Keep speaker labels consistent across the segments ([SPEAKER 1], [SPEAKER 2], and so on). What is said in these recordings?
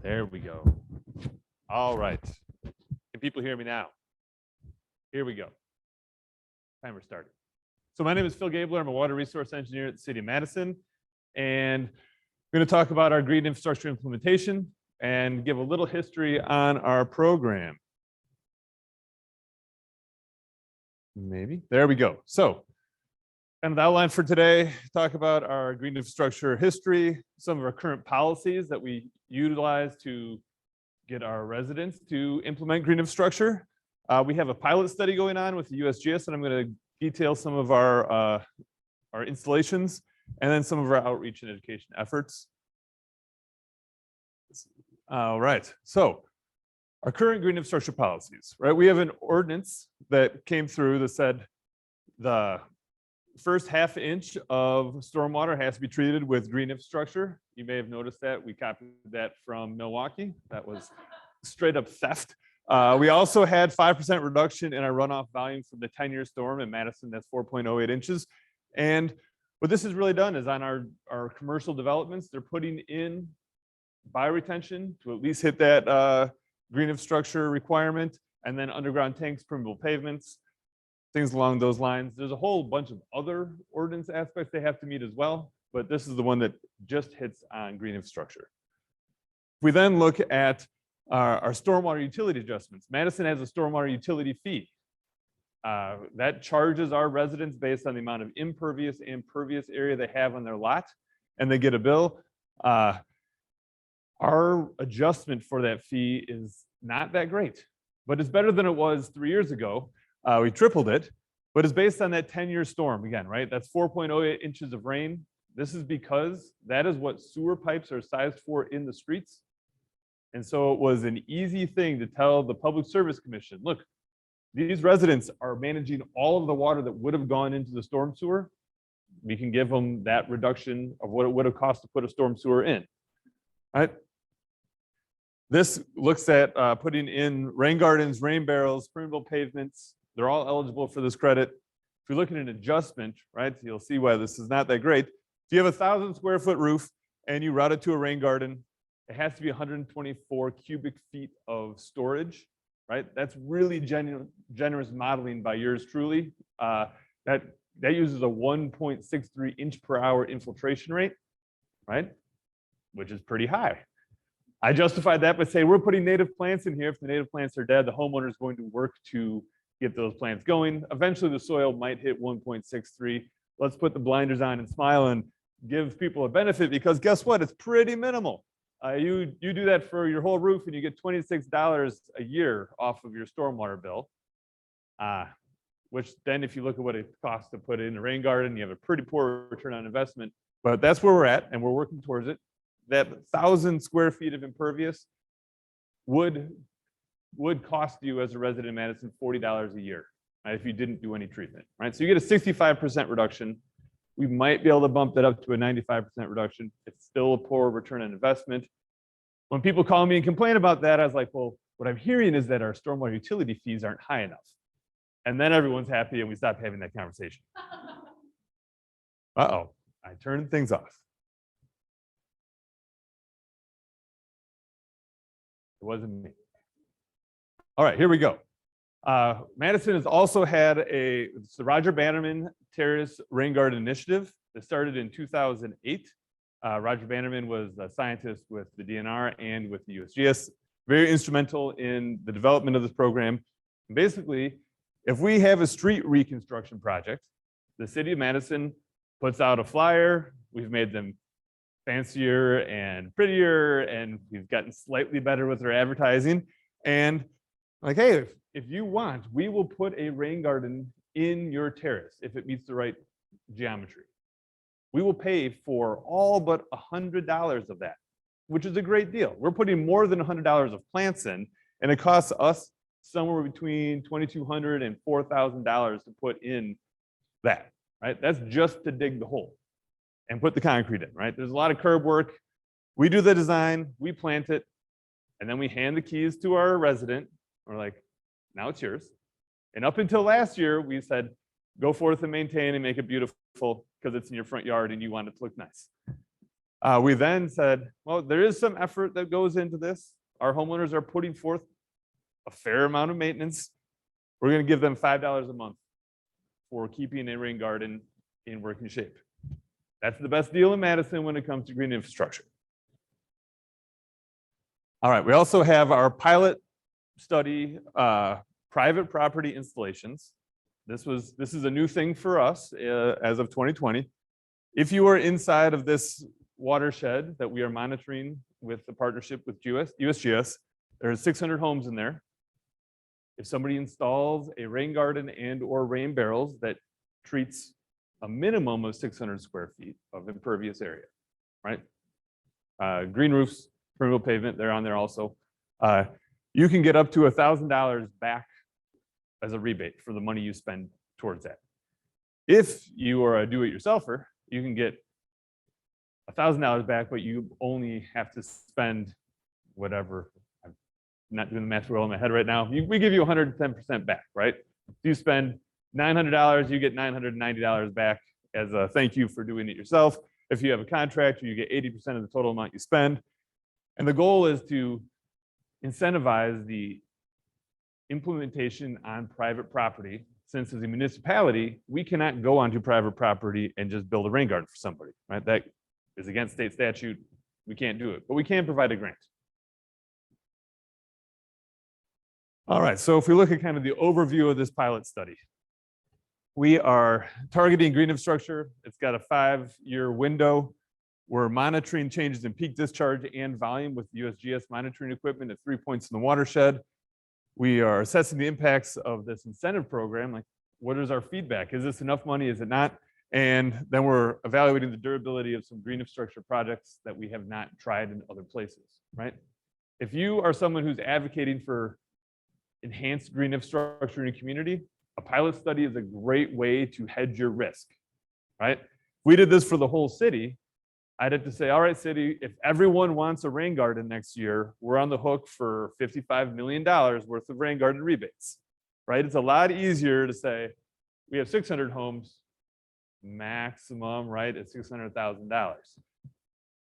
[SPEAKER 1] There we go. All right. Can people hear me now? Here we go. Timer started. So my name is Phil Gaebler. I'm a water resource engineer at the City of Madison. And we're going to talk about our green infrastructure implementation and give a little history on our program. Maybe. There we go. So kind of the outline for today, talk about our green infrastructure history, some of our current policies that we utilize to get our residents to implement green infrastructure. We have a pilot study going on with the USGS, and I'm going to detail some of our installations and then some of our outreach and education efforts. All right, so our current green infrastructure policies, right? We have an ordinance that came through that said the first half inch of stormwater has to be treated with green infrastructure. You may have noticed that we copied that from Milwaukee. That was straight up theft. We also had 5% reduction in our runoff volume from the 10-year storm in Madison. That's 4.08 inches. And what this has really done is on our commercial developments, they're putting in bioretention to at least hit that green infrastructure requirement, and then underground tanks, permeable pavements, things along those lines. There's a whole bunch of other ordinance aspects they have to meet as well, but this is the one that just hits on green infrastructure. If we then look at our stormwater utility adjustments, Madison has a stormwater utility fee. That charges our residents based on the amount of impervious and pervious area they have on their lot, and they get a bill. Our adjustment for that fee is not that great, but it's better than it was 3 years ago. We tripled it, but it's based on that 10-year storm again, right? That's 4.08 inches of rain. This is because that is what sewer pipes are sized for in the streets. And so it was an easy thing to tell the Public Service Commission, look, these residents are managing all of the water that would have gone into the storm sewer. We can give them that reduction of what it would have cost to put a storm sewer in, right? This looks at putting in rain gardens, rain barrels, permeable pavements. They're all eligible for this credit. If you're looking at an adjustment, right, you'll see why this is not that great. If you have a 1,000 square foot roof and you route it to a rain garden, it has to be 124 cubic feet of storage, right? That's really generous modeling by yours truly. That uses a 1.63 inch per hour infiltration rate, right? Which is pretty high. I justified that by saying we're putting native plants in here. If the native plants are dead, the homeowner is going to work to get those plants going. Eventually the soil might hit 1.63. Let's put the blinders on and smile and give people a benefit, because guess what? It's pretty minimal. You do that for your whole roof and you get $26 a year off of your stormwater bill. Which then if you look at what it costs to put in a rain garden, you have a pretty poor return on investment, but that's where we're at and we're working towards it. That 1,000 square feet of impervious would cost you as a resident of Madison $40 a year, right, if you didn't do any treatment, right? So you get a 65% reduction. We might be able to bump that up to a 95% reduction. It's still a poor return on investment. When people call me and complain about that, I was like, well, what I'm hearing is that our stormwater utility fees aren't high enough. And then everyone's happy and we stop having that conversation. Uh-oh, I turned things off. It wasn't me. All right, here we go. Madison has also had it's the Roger Bannerman Terrace Rain Garden Initiative that started in 2008. Roger Bannerman was a scientist with the DNR and with the USGS, very instrumental in the development of this program. And basically, if we have a street reconstruction project, the City of Madison puts out a flyer. We've made them fancier and prettier, and we've gotten slightly better with our advertising. And like, hey, if you want, we will put a rain garden in your terrace if it meets the right geometry. We will pay for all but $100 of that, which is a great deal. We're putting more than $100 of plants in, and it costs us somewhere between $2,200 and $4,000 to put in that, right? That's just to dig the hole and put the concrete in, right? There's a lot of curb work. We do the design, we plant it, and then we hand the keys to our resident. We're like, now it's yours. And up until last year, we said, go forth and maintain and make it beautiful because it's in your front yard and you want it to look nice. We then said, well, there is some effort that goes into this. Our homeowners are putting forth a fair amount of maintenance. We're going to give them $5 a month for keeping a rain garden in working shape. That's the best deal in Madison when it comes to green infrastructure. All right, we also have our pilot study, private property installations. This is a new thing for us as of 2020. If you are inside of this watershed that we are monitoring with the partnership with USGS, there's 600 homes in there. If somebody installs a rain garden and or rain barrels that treats a minimum of 600 square feet of impervious area, right? Green roofs, permeable pavement, they're on there also. You can get up to $1,000 back as a rebate for the money you spend towards that. If you are a do-it-yourselfer, you can get $1,000 back, but you only have to spend whatever. I'm not doing the math well in my head right now. We give you 110% back, right? If you spend $900, you get $990 back as a thank you for doing it yourself. If you have a contractor, you get 80% of the total amount you spend. And the goal is to incentivize the implementation on private property. Since as a municipality, we cannot go onto private property and just build a rain garden for somebody, right? That is against state statute. We can't do it, but we can provide a grant. All right, so if we look at kind of the overview of this pilot study, we are targeting green infrastructure. It's got a 5-year window. We're monitoring changes in peak discharge and volume with USGS monitoring equipment at 3 points in the watershed. We are assessing the impacts of this incentive program. Like, what is our feedback? Is this enough money? Is it not? And then we're evaluating the durability of some green infrastructure projects that we have not tried in other places, right? If you are someone who's advocating for enhanced green infrastructure in your community, a pilot study is a great way to hedge your risk, right? If we did this for the whole city, I'd have to say, all right, city, if everyone wants a rain garden next year, we're on the hook for $55 million worth of rain garden rebates, right? It's a lot easier to say, we have 600 homes, maximum, right, at $600,000.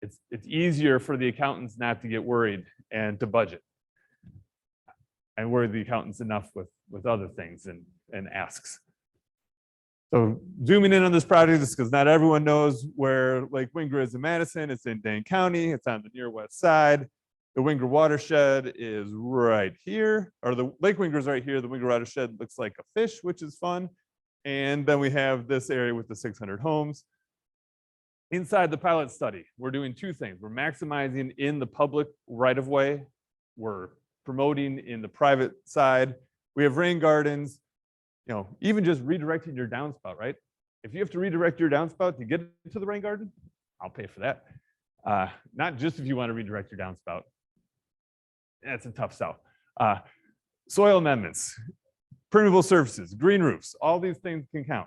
[SPEAKER 1] It's easier for the accountants not to get worried and to budget. And worry the accountants enough with other things and asks. So zooming in on this project is because not everyone knows where Lake Winger is in Madison. It's in Dane County. It's on the near west side. The Winger watershed is right here, or the Lake Winger is right here. The Winger watershed looks like a fish, which is fun. And then we have this area with the 600 homes. Inside the pilot study, we're doing two things. We're maximizing in the public right-of-way. We're promoting in the private side. We have rain gardens. You know, even just redirecting your downspout, right? If you have to redirect your downspout to get to the rain garden, I'll pay for that. Not just if you want to redirect your downspout. That's a tough sell. Soil amendments, permeable surfaces, green roofs, all these things can count.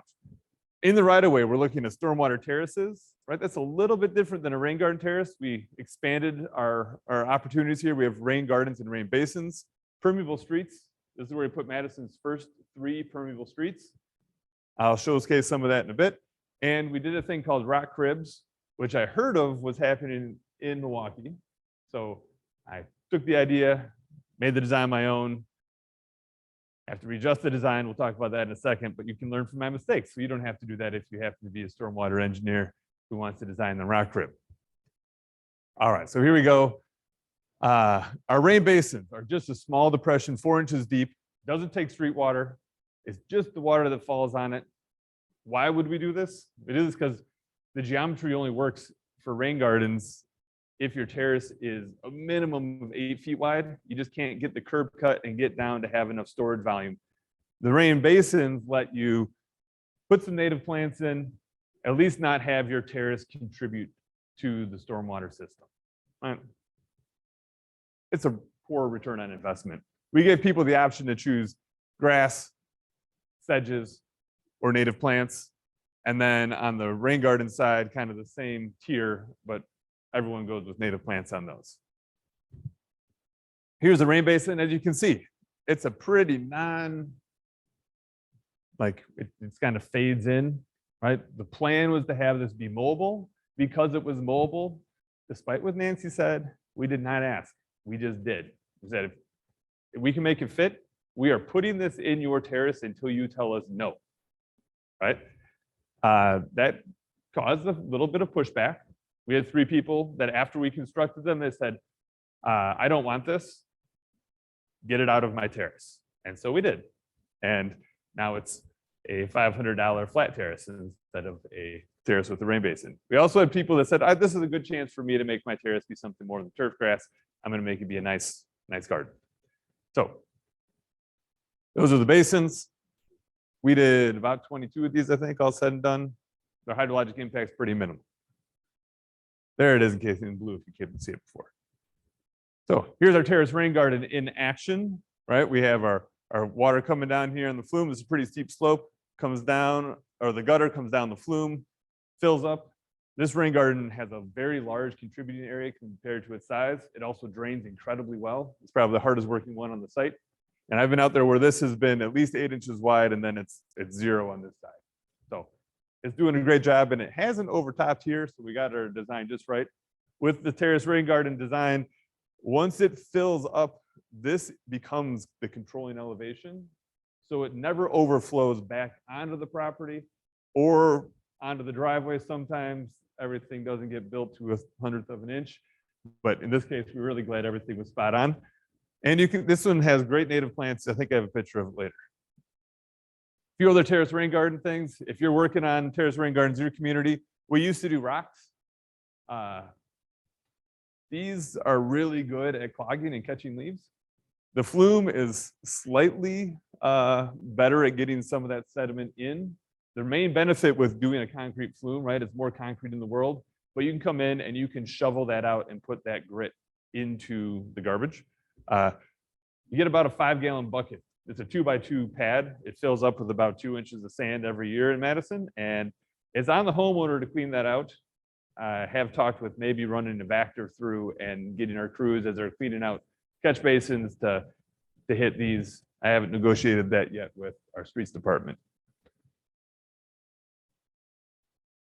[SPEAKER 1] In the right-of-way, we're looking at stormwater terraces, right? That's a little bit different than a rain garden terrace. We expanded our opportunities here. We have rain gardens and rain basins, permeable streets. This is where we put Madison's first 3 permeable streets. I'll showcase some of that in a bit. And we did a thing called rock cribs, which I heard of was happening in Milwaukee. So I took the idea, made the design my own. I have to readjust the design. We'll talk about that in a second, but you can learn from my mistakes. So you don't have to do that if you happen to be a stormwater engineer who wants to design the rock crib. All right, so here we go. Our rain basins are just a small depression, 4 inches deep. Doesn't take street water. It's just the water that falls on it. Why would we do this? It is because the geometry only works for rain gardens if your terrace is a minimum of 8 feet wide. You just can't get the curb cut and get down to have enough storage volume. The rain basins let you put some native plants in, at least not have your terrace contribute to the stormwater system. It's a poor return on investment. We gave people the option to choose grass, sedges, or native plants. And then on the rain garden side, kind of the same tier, but everyone goes with native plants on those. Here's the rain basin. As you can see, it's a pretty it's kind of fades in, right? The plan was to have this be mobile. Because it was mobile, despite what Nancy said, we did not ask. We just did. We said, if we can make it fit, we are putting this in your terrace until you tell us no, right? That caused a little bit of pushback. We had 3 people that after we constructed them, they said, I don't want this. Get it out of my terrace. And so we did. And now it's a $500 flat terrace instead of a terrace with a rain basin. We also had people that said, this is a good chance for me to make my terrace be something more than turf grass. I'm going to make it be a nice garden. So those are the basins. We did about 22 of these, I think, all said and done. The hydrologic impact's pretty minimal. There it is in case in blue if you couldn't see it before. So here's our terrace rain garden in action, right? We have our water coming down here in the flume. It's a pretty steep slope, comes down, or the gutter comes down the flume, fills up. This rain garden has a very large contributing area compared to its size. It also drains incredibly well. It's probably the hardest working one on the site. And I've been out there where this has been at least 8 inches wide, and then it's 0 on this side. So it's doing a great job, and it hasn't overtopped here, so we got our design just right. With the terrace rain garden design, once it fills up, this becomes the controlling elevation. So it never overflows back onto the property or onto the driveway. Sometimes everything doesn't get built to a 100th of an inch. But in this case, we're really glad everything was spot on. And this one has great native plants. I think I have a picture of it later. A few other terrace rain garden things. If you're working on terrace rain gardens in your community, we used to do rocks. These are really good at clogging and catching leaves. The flume is slightly better at getting some of that sediment in. The main benefit with doing a concrete flume, right, it's more concrete in the world, but you can come in and you can shovel that out and put that grit into the garbage. You get about a 5-gallon bucket. It's a 2x2 pad. It fills up with about 2 inches of sand every year in Madison, and it's on the homeowner to clean that out. I have talked with maybe running a Vector through and getting our crews as they're cleaning out catch basins to hit these. I haven't negotiated that yet with our streets department.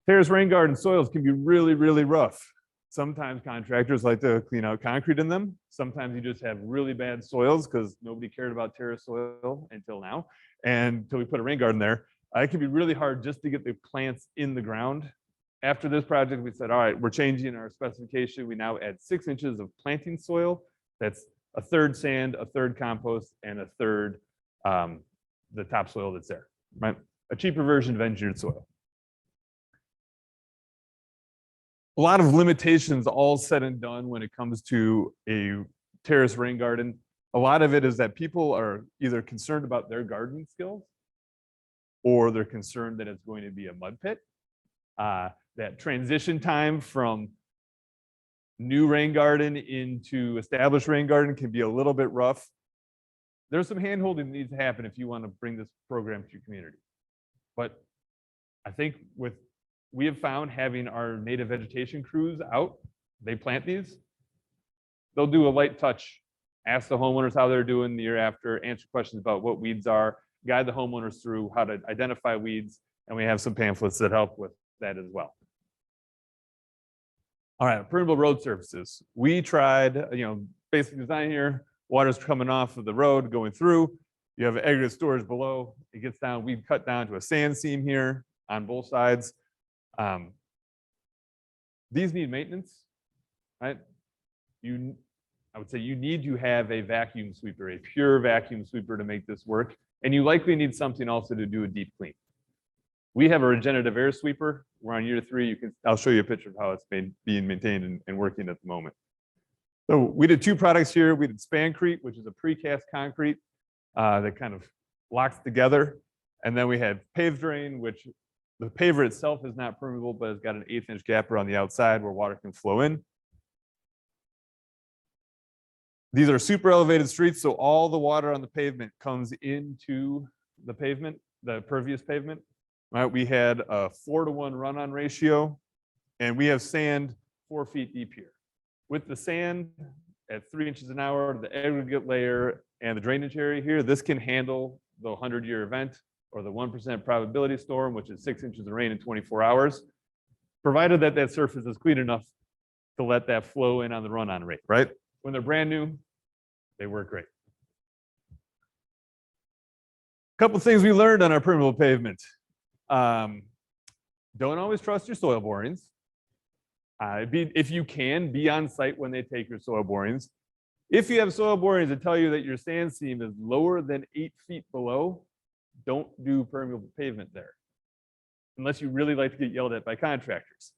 [SPEAKER 1] Terrace rain garden soils can be really, really rough. Sometimes contractors like to clean out concrete in them. Sometimes you just have really bad soils because nobody cared about terrace soil until now. And until we put a rain garden there, it can be really hard just to get the plants in the ground. After this project, we said, all right, we're changing our specification. We now add 6 inches of planting soil. That's a third sand, a third compost, and a third the topsoil that's there, right? A cheaper version of engineered soil. A lot of limitations all said and done when it comes to a terrace rain garden. A lot of it is that people are either concerned about their gardening skills or they're concerned that it's going to be a mud pit. That transition time from new rain garden into established rain garden can be a little bit rough. There's some handholding that needs to happen if you want to bring this program to your community. But I think we have found having our native vegetation crews out, they plant these, they'll do a light touch, ask the homeowners how they're doing the year after, answer questions about what weeds are, guide the homeowners through how to identify weeds, and we have some pamphlets that help with that as well. All right, permeable road surfaces. We tried, basic design here, water's coming off of the road, going through, you have aggregate storage below, it gets down, we've cut down to a sand seam here on both sides. These need maintenance, right? I would say you need to have a vacuum sweeper, a pure vacuum sweeper to make this work. And you likely need something also to do a deep clean. We have a regenerative air sweeper. We're on year 3. I'll show you a picture of how it's being maintained and working at the moment. So we did 2 products here. We did Spancrete, which is a precast concrete that kind of locks together. And then we had Pave Drain, which the paver itself is not permeable, but it's got an 1/8 inch gapper on the outside where water can flow in. These are super elevated streets, so all the water on the pavement comes into the pavement, the pervious pavement. Right, we had a 4-to-1 run-on ratio, and we have sand 4 feet deep here. With the sand at 3 inches an hour, the aggregate layer, and the drainage area here, this can handle the 100-year event or the 1% probability storm, which is 6 inches of rain in 24 hours, provided that that surface is clean enough to let that flow in on the run-on rate, right? When they're brand new, they work great. A couple of things we learned on our permeable pavement. Don't always trust your soil borings. If you can, be on site when they take your soil borings. If you have soil borings that tell you that your sand seam is lower than 8 feet below, don't do permeable pavement there, unless you really like to get yelled at by contractors.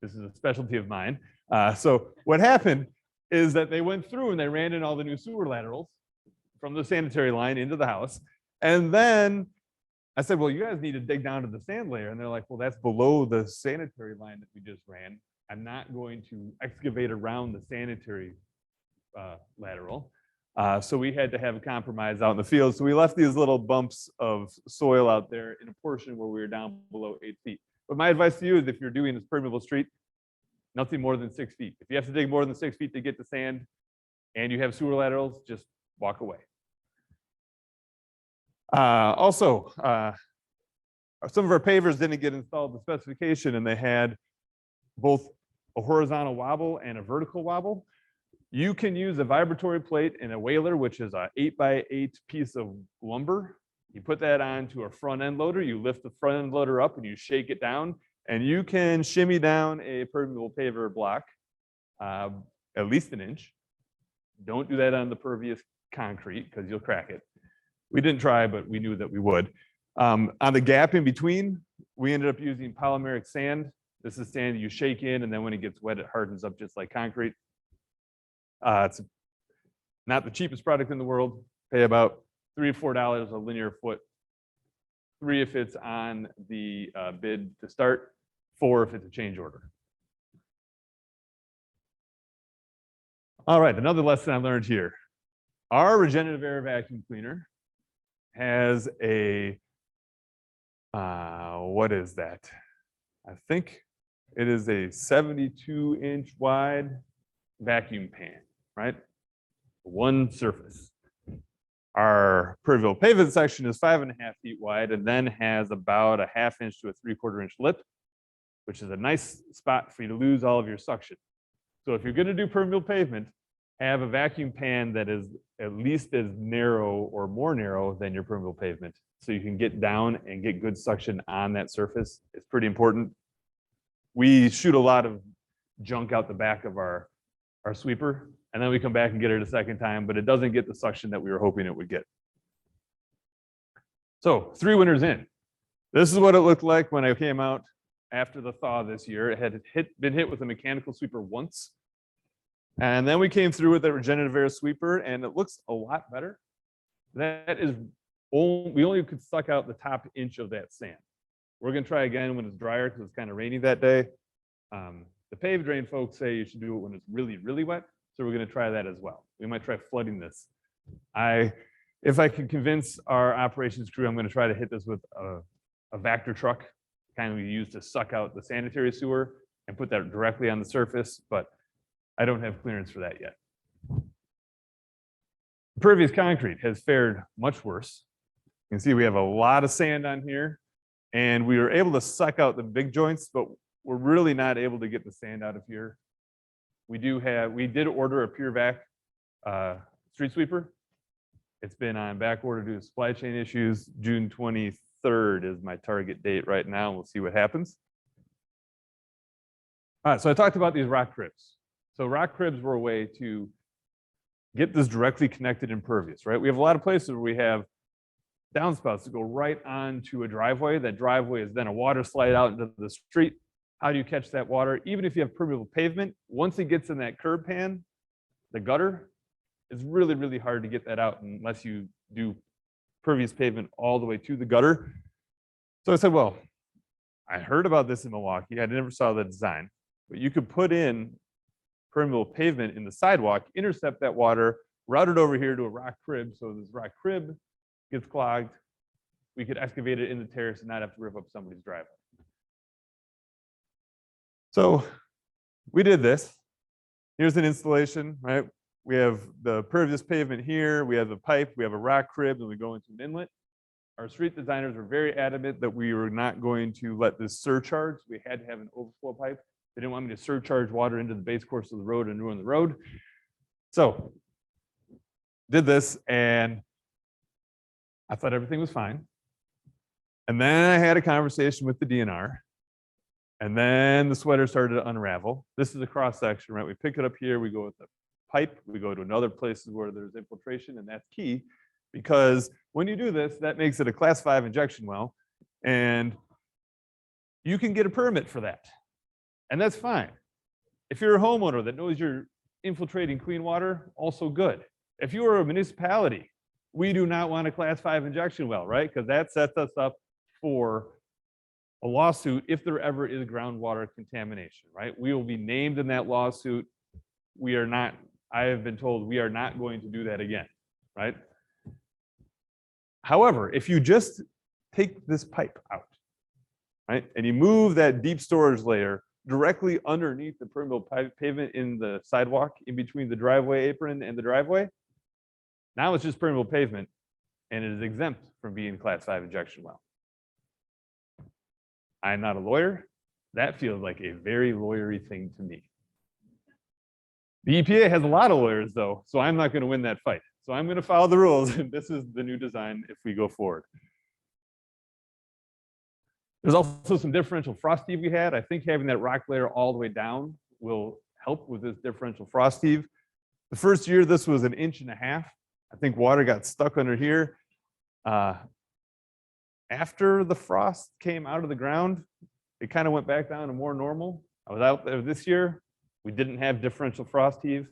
[SPEAKER 1] This is a specialty of mine. So what happened is that they went through and they ran in all the new sewer laterals from the sanitary line into the house. And then I said, well, you guys need to dig down to the sand layer. And they're like, well, that's below the sanitary line that we just ran. I'm not going to excavate around the sanitary lateral. So we had to have a compromise out in the field. So we left these little bumps of soil out there in a portion where we were down below 8 feet. But my advice to you is if you're doing this permeable street, nothing more than 6 feet. If you have to dig more than 6 feet to get to sand and you have sewer laterals, just walk away. Also, some of our pavers didn't get installed the specification and they had both a horizontal wobble and a vertical wobble. You can use a vibratory plate and a whaler, which is an 8x8 piece of lumber. You put that onto a front end loader, you lift the front end loader up and you shake it down and you can shimmy down a permeable paver block at least an inch. Don't do that on the pervious concrete because you'll crack it. We didn't try, but we knew that we would. On the gap in between, we ended up using polymeric sand. This is sand you shake in, and then when it gets wet, it hardens up just like concrete. It's not the cheapest product in the world. Pay about $3 or $4 a linear foot. $3 if it's on the bid to start, $4 if it's a change order. All right, another lesson I learned here. Our regenerative air vacuum cleaner has a, what is that? I think it is a 72-inch wide vacuum pan, right? One surface. Our permeable pavement section is 5.5 feet wide and then has about a 1/2 inch to a 3/4 inch lip, which is a nice spot for you to lose all of your suction. So if you're going to do permeable pavement, have a vacuum pan that is at least as narrow or more narrow than your permeable pavement so you can get down and get good suction on that surface. It's pretty important. We shoot a lot of junk out the back of our sweeper, and then we come back and get it a second time, but it doesn't get the suction that we were hoping it would get. So 3 winters in. This is what it looked like when I came out after the thaw this year. It had been hit with a mechanical sweeper once. And then we came through with the regenerative air sweeper, and it looks a lot better. That is, we only could suck out the top inch of that sand. We're going to try again when it's drier because it's kind of rainy that day. The pave drain folks say you should do it when it's really, really wet. So we're going to try that as well. We might try flooding this. If I can convince our operations crew, I'm going to try to hit this with a Vector truck, kind of we use to suck out the sanitary sewer and put that directly on the surface, but I don't have clearance for that yet. Pervious concrete has fared much worse. You can see we have a lot of sand on here, and we were able to suck out the big joints, but we're really not able to get the sand out of here. We did order a Pure Vac street sweeper. It's been on back order due to supply chain issues. June 23rd is my target date right now. We'll see what happens. All right, so I talked about these rock cribs. So rock cribs were a way to get this directly connected impervious, right? We have a lot of places where we have downspouts that go right onto a driveway. That driveway is then a water slide out into the street. How do you catch that water? Even if you have permeable pavement, once it gets in that curb pan, the gutter, it's really, really hard to get that out unless you do pervious pavement all the way to the gutter. So I said, well, I heard about this in Milwaukee. I never saw the design, but you could put in permeable pavement in the sidewalk, intercept that water, route it over here to a rock crib. So this rock crib gets clogged. We could excavate it in the terrace and not have to rip up somebody's driveway. So we did this. Here's an installation, right? We have the pervious pavement here. We have the pipe. We have a rock crib, and we go into an inlet. Our street designers were very adamant that we were not going to let this surcharge. We had to have an overflow pipe. They didn't want me to surcharge water into the base course of the road and ruin the road. So did this, and I thought everything was fine. And then I had a conversation with the DNR, and then the sweater started to unravel. This is a cross section, right? We pick it up here, we go with the pipe, we go to another places where there's infiltration, and that's key because when you do this, that makes it a class 5 injection well, and you can get a permit for that. And that's fine. If you're a homeowner that knows you're infiltrating clean water, also good. If you are a municipality, we do not want a class 5 injection well, right? Because that sets us up for a lawsuit if there ever is groundwater contamination, right? We will be named in that lawsuit. We are not, I have been told we are not going to do that again, right? However, if you just take this pipe out, right, and you move that deep storage layer directly underneath the permeable pavement in the sidewalk in between the driveway apron and the driveway, now it's just permeable pavement and it is exempt from being class 5 injection well. I'm not a lawyer. That feels like a very lawyery thing to me. The EPA has a lot of lawyers though, so I'm not going to win that fight. So I'm going to follow the rules, and this is the new design if we go forward. There's also some differential frost heave we had. I think having that rock layer all the way down will help with this differential frost heave. The first year, this was 1.5 inches. I think water got stuck under here. After the frost came out of the ground, it kind of went back down to more normal. I was out there this year. We didn't have differential frost heave.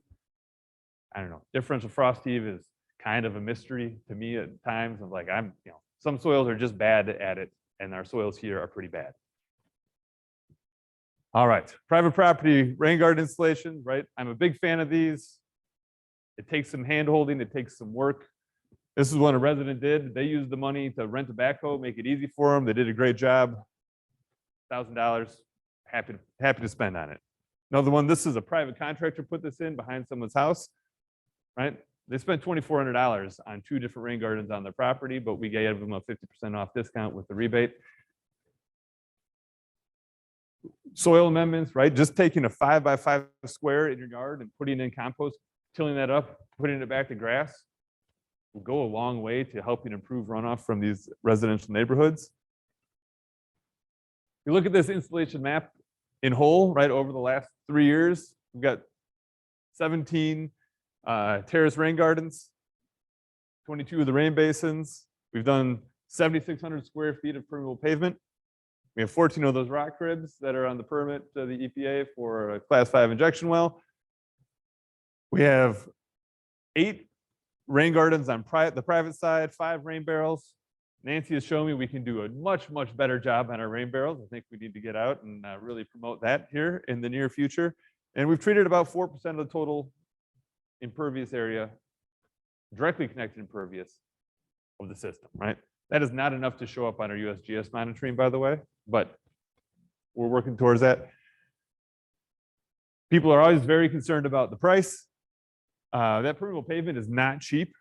[SPEAKER 1] I don't know. Differential frost heave is kind of a mystery to me at times. I'm like, some soils are just bad at it, and our soils here are pretty bad. All right, private property rain garden installations, right? I'm a big fan of these. It takes some hand holding, it takes some work. This is what a resident did. They used the money to rent a backhoe, make it easy for them. They did a great job. $1,000, happy to spend on it. Another one, this is a private contractor put this in behind someone's house, right? They spent $2,400 on 2 different rain gardens on their property, but we gave them a 50% off discount with the rebate. Soil amendments, right? Just taking a 5x5 square in your yard and putting in compost, tilling that up, putting it back to grass will go a long way to helping improve runoff from these residential neighborhoods. You look at this installation map in whole, right, over the last 3 years, we've got 17 terrace rain gardens, 22 of the rain basins. We've done 7,600 square feet of permeable pavement. We have 14 of those rock cribs that are on the permit to the EPA for a class 5 injection well. We have 8 rain gardens on the private side, 5 rain barrels. Nancy has shown me we can do a much, much better job on our rain barrels. I think we need to get out and really promote that here in the near future. And we've treated about 4% of the total impervious area, directly connected impervious of the system, right? That is not enough to show up on our USGS monitoring, by the way, but we're working towards that. People are always very concerned about the price. That permeable pavement is not cheap,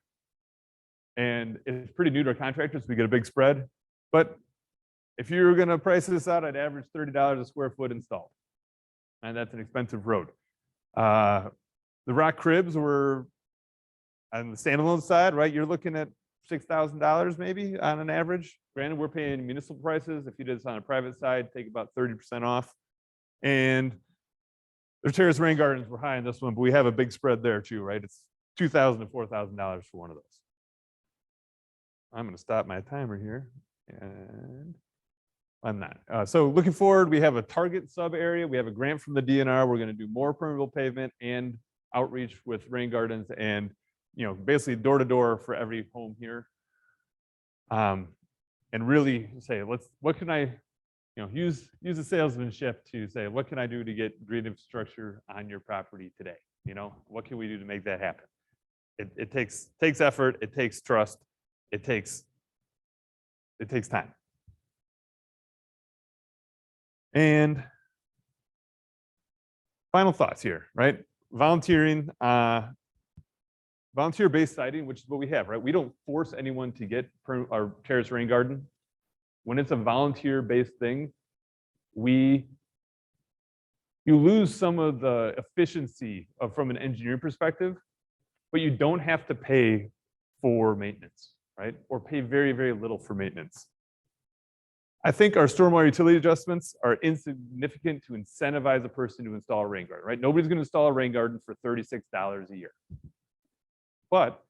[SPEAKER 1] and it's pretty new to our contractors. We get a big spread, but if you were going to price this out, I'd average $30 a square foot installed, and that's an expensive road. The rock cribs were on the standalone side, right? You're looking at $6,000 maybe on an average. Granted, we're paying municipal prices. If you did this on a private side, take about 30% off. And the terrace rain gardens were high in this one, but we have a big spread there too, right? It's $2,000 to $4,000 for one of those. I'm going to stop my timer here, and I'm not. So looking forward, we have a target sub area. We have a grant from the DNR. We're going to do more permeable pavement and outreach with rain gardens, and basically door to door for every home here. And really say, what can I, use the salesmanship to say, what can I do to get green infrastructure on your property today? What can we do to make that happen? It takes effort. It takes trust. It takes time. And final thoughts here, right? Volunteering, volunteer-based siting, which is what we have, right? We don't force anyone to get our terrace rain garden. When it's a volunteer-based thing, we you lose some of the efficiency from an engineering perspective, but you don't have to pay for maintenance, right? Or pay very, very little for maintenance. I think our stormwater utility adjustments are insignificant to incentivize a person to install a rain garden, right? Nobody's going to install a rain garden for $36 a year. But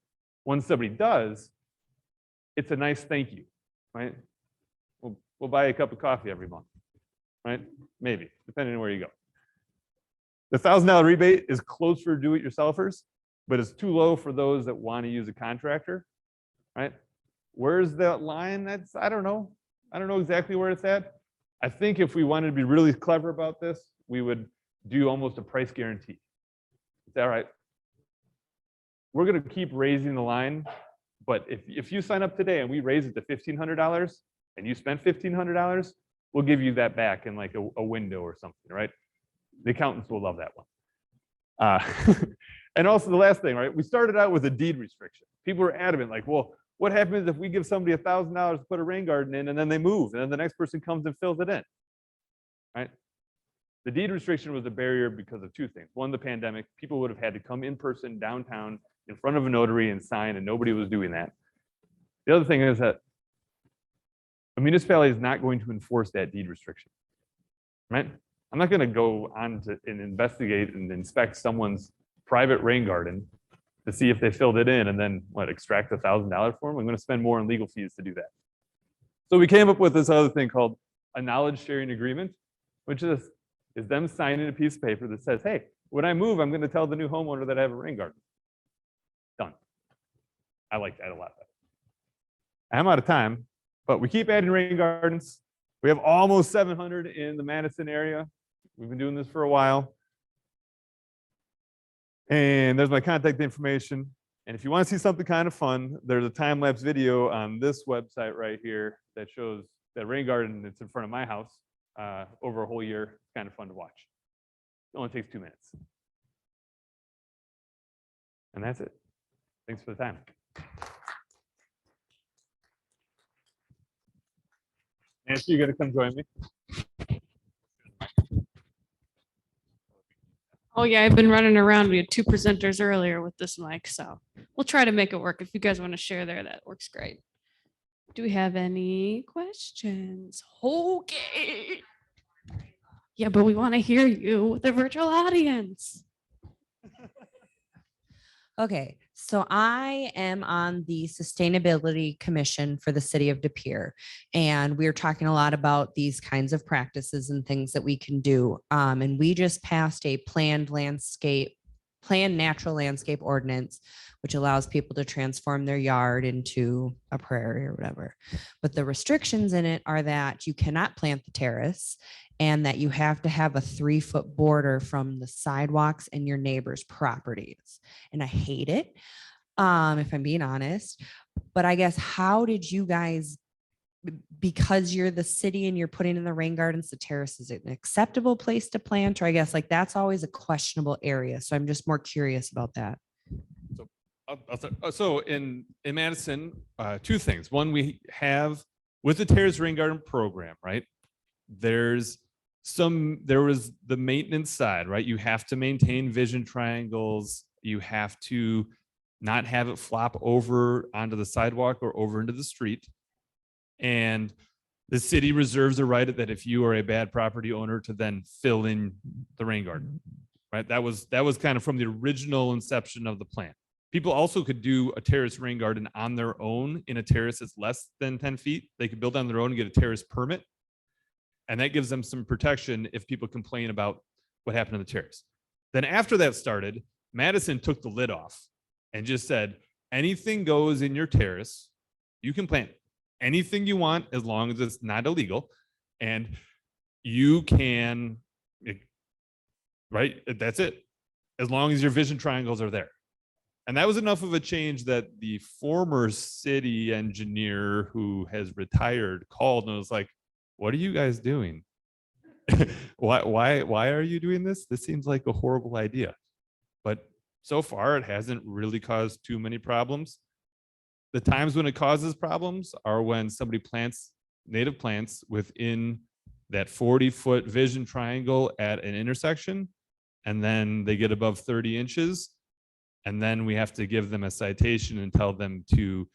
[SPEAKER 1] when somebody does, it's a nice thank you, right? We'll buy a cup of coffee every month, right? Maybe, depending on where you go. The $1,000 rebate is close for do-it-yourselfers, but it's too low for those that want to use a contractor, right? Where's that line? I don't know. I don't know exactly where it's at. I think if we wanted to be really clever about this, we would do almost a price guarantee. Is that right? We're going to keep raising the line, but if you sign up today and we raise it to $1,500 and you spent $1,500, we'll give you that back in like a window or something, right? The accountants will love that one. And also the last thing, right? We started out with a deed restriction. People were adamant, like, well, what happens if we give somebody $1,000 to put a rain garden in and then they move and then the next person comes and fills it in, right? The deed restriction was a barrier because of two things. One, the pandemic. People would have had to come in person downtown in front of a notary and sign, and nobody was doing that. The other thing is that a municipality is not going to enforce that deed restriction, right? I'm not going to go on to and investigate and inspect someone's private rain garden to see if they filled it in and then extract $1,000 for them. I'm going to spend more on legal fees to do that. So we came up with this other thing called a knowledge sharing agreement, which is them signing a piece of paper that says, hey, when I move, I'm going to tell the new homeowner that I have a rain garden. Done. I like that a lot better. I'm out of time, but we keep adding rain gardens. We have almost 700 in the Madison area. We've been doing this for a while. And there's my contact information. And if you want to see something kind of fun, there's a time-lapse video on this website right here that shows that rain garden that's in front of my house over a whole year. It's kind of fun to watch. It only takes 2 minutes. And that's it. Thanks for the time. Nancy, you're going to come join me?
[SPEAKER 2] Oh yeah, I've been running around. We had 2 presenters earlier with this mic, so we'll try to make it work. If you guys want to share there, that works great. Do we have any questions? Okay. Yeah, but we want to hear you, the virtual audience.
[SPEAKER 3] Okay, so I am on the Sustainability Commission for the City of De Pere, and we're talking a lot about these kinds of practices and things that we can do. And we just passed a planned natural landscape ordinance, which allows people to transform their yard into a prairie or whatever. But the restrictions in it are that you cannot plant the terrace, and that you have to have a 3-foot border from the sidewalks and your neighbors' properties. And I hate it, if I'm being honest. But I guess, how did you guys, because you're the city and you're putting in the rain gardens, the terrace is an acceptable place to plant? Or I guess that's always a questionable area. So I'm just more curious about that.
[SPEAKER 1] So in Madison, 2 things. One, we have with the terrace rain garden program, right? There was the maintenance side, right? You have to maintain vision triangles. You have to not have it flop over onto the sidewalk or over into the street. And the city reserves a right that if you are a bad property owner to then fill in the rain garden, right? That was kind of from the original inception of the plan. People also could do a terrace rain garden on their own in a terrace that's less than 10 feet. They could build on their own and get a terrace permit. And that gives them some protection if people complain about what happened to the terrace. Then after that started, Madison took the lid off and just said, anything goes in your terrace. You can plant anything you want as long as it's not illegal. And you can, right? That's it. As long as your vision triangles are there. And that was enough of a change that the former city engineer who has retired called and was like, what are you guys doing? why are you doing this? This seems like a horrible idea. But so far, it hasn't really caused too many problems. The times when it causes problems are when somebody plants native plants within that 40-foot vision triangle at an intersection, and then they get above 30 inches. And then we have to give them a citation and tell them to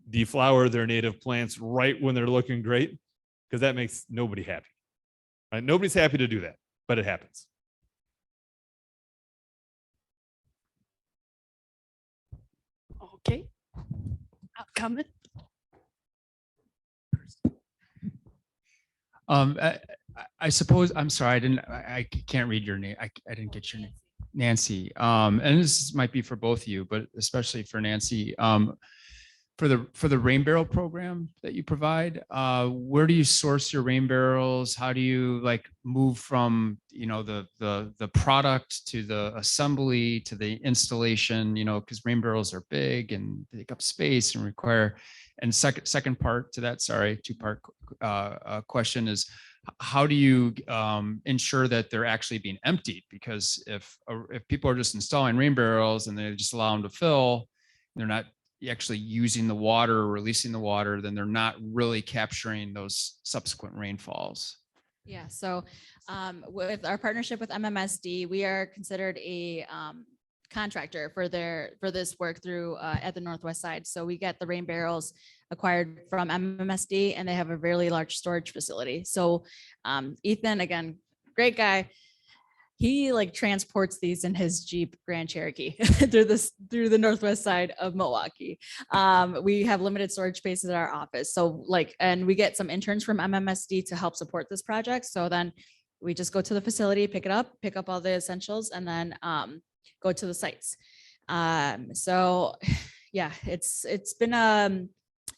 [SPEAKER 1] deflower their native plants right when they're looking great, because that makes nobody happy. Right? Nobody's happy to do that, but it happens.
[SPEAKER 2] Okay. Coming.
[SPEAKER 4] I suppose, I'm sorry, I can't read your name. I didn't get your name. Nancy. And this might be for both of you, but especially for Nancy. For the rain barrel program that you provide, where do you source your rain barrels? How do you like move from, you know, the product to the assembly to the installation, you know, because rain barrels are big and take up space and require, and second part to that, sorry, two-part question is, how do you ensure that they're actually being emptied? Because if people are just installing rain barrels and they just allow them to fill, they're not actually using the water or releasing the water, then they're not really capturing those subsequent rainfalls.
[SPEAKER 5] Yeah, so with our partnership with MMSD, we are considered a contractor for this work through at the Northwest side. So we get the rain barrels acquired from MMSD, and they have a really large storage facility. So Ethan, again, great guy. He like transports these in his Jeep Grand Cherokee through the Northwest side of Milwaukee. We have limited storage spaces at our office. So like, and we get some interns from MMSD to help support this project. So then we just go to the facility, pick up all the essentials, and then go to the sites. So yeah, it's been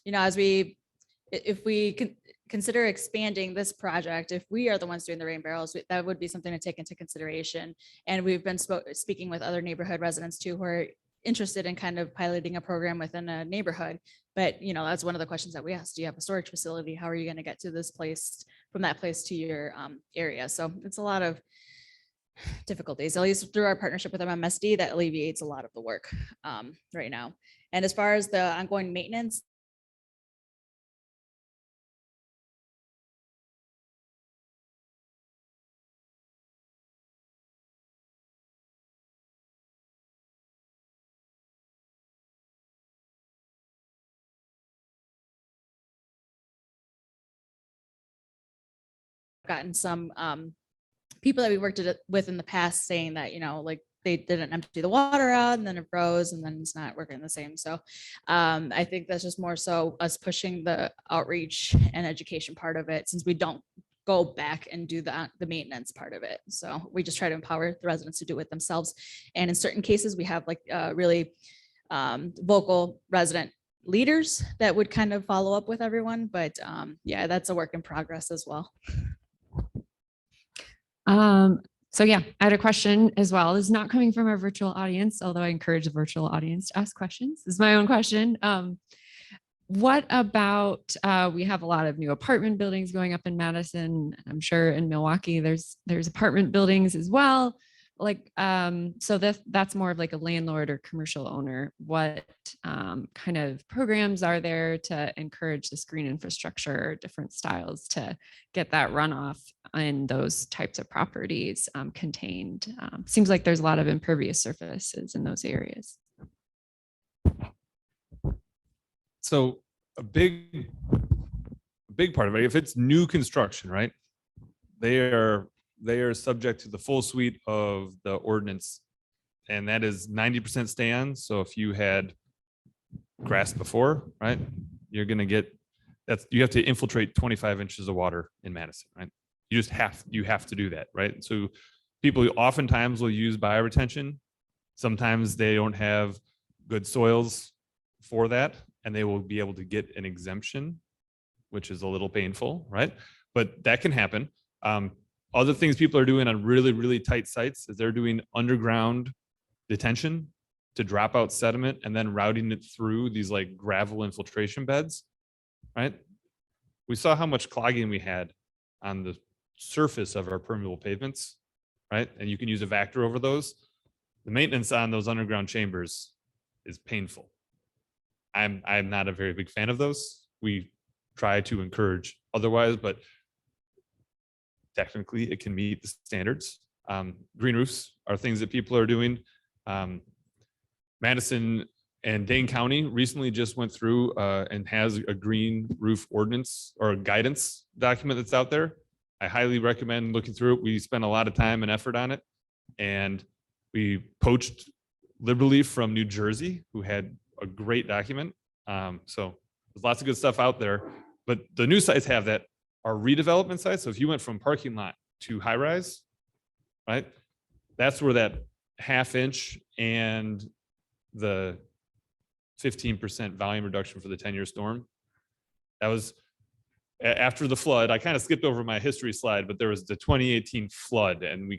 [SPEAKER 5] you know, if we can consider expanding this project, if we are the ones doing the rain barrels, that would be something to take into consideration. And we've been speaking with other neighborhood residents too, who are interested in kind of piloting a program within a neighborhood. But, you know, that's one of the questions that we asked. Do you have a storage facility? How are you going to get to this place, from that place to your area? So it's a lot of difficulties, at least through our partnership with MMSD, that alleviates a lot of the work right now. And as far as the ongoing maintenance, gotten some people that we worked with in the past saying that, you know, like they didn't empty the water out and then it froze and then it's not working the same. So I think that's just more so us pushing the outreach and education part of it, since we don't go back and do the maintenance part of it. So we just try to empower the residents to do it themselves. And in certain cases, we have like really vocal resident leaders that would kind of follow up with everyone. But yeah, that's a work in progress as well.
[SPEAKER 6] So yeah, I had a question as well. It's not coming from our virtual audience, although I encourage the virtual audience to ask questions. This is my own question. What about, we have a lot of new apartment buildings going up in Madison. I'm sure in Milwaukee, there's apartment buildings as well. Like, so that's more of like a landlord or commercial owner. What kind of programs are there to encourage this green infrastructure, different styles to get that runoff in those types of properties contained? Seems like there's a lot of impervious surfaces in those areas.
[SPEAKER 1] So a big part of it, if it's new construction, right? They are subject to the full suite of the ordinance, and that is 90% stay on. So if you had grass before, right, you're going to get, you have to infiltrate 25 inches of water in Madison, right? You have to do that, right? So people oftentimes will use bioretention. Sometimes they don't have good soils for that, and they will be able to get an exemption, which is a little painful, right? But that can happen. Other things people are doing on really, really tight sites is they're doing underground detention to drop out sediment and then routing it through these like gravel infiltration beds, right? We saw how much clogging we had on the surface of our permeable pavements, right? And you can use a Vector over those. The maintenance on those underground chambers is painful. I'm not a very big fan of those. We try to encourage otherwise, but technically it can meet the standards. Green roofs are things that people are doing. Madison and Dane County recently just went through and has a green roof ordinance or guidance document that's out there. I highly recommend looking through it. We spent a lot of time and effort on it, and we poached liberally from New Jersey, who had a great document. So there's lots of good stuff out there, but the new sites have that are redevelopment sites. So if you went from parking lot to high rise, right, that's where that 1/2 inch and the 15% volume reduction for the 10-year storm. That was after the flood. I kind of skipped over my history slide, but there was the 2018 flood, and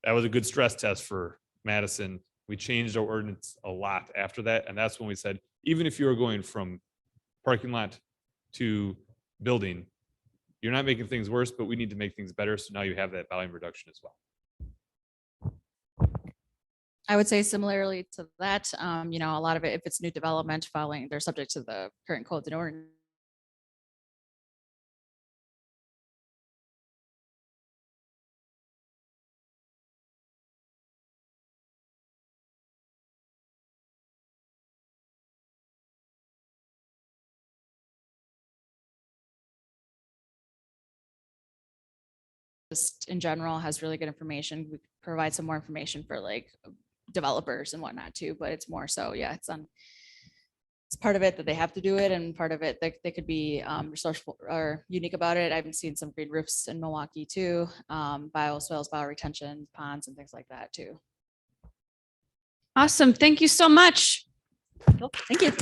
[SPEAKER 1] that was a good stress test for Madison. We changed our ordinance a lot after that, and that's when we said, even if you are going from parking lot to building, you're not making things worse, but we need to make things better. So now you have that volume reduction as well.
[SPEAKER 5] I would say similarly to that, a lot of it, if it's new development following, they're subject to the current codes and ordinance. Just in general has really good information. We provide some more information for like developers and whatnot too, but it's more so, yeah, it's part of it that they have to do it, and part of it that they could be resourceful or unique about it. I've seen some green roofs in Milwaukee too, bioswales, bioretention, ponds and things like that too.
[SPEAKER 2] Awesome. Thank you so much.
[SPEAKER 5] Thank you.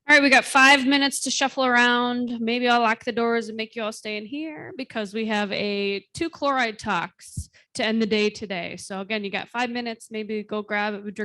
[SPEAKER 2] All right, we got 5 minutes to shuffle around. Maybe I'll lock the doors and make you all stay in here because we have 2 chloride talks to end the day today. So again, you got 5 minutes, maybe go grab a drink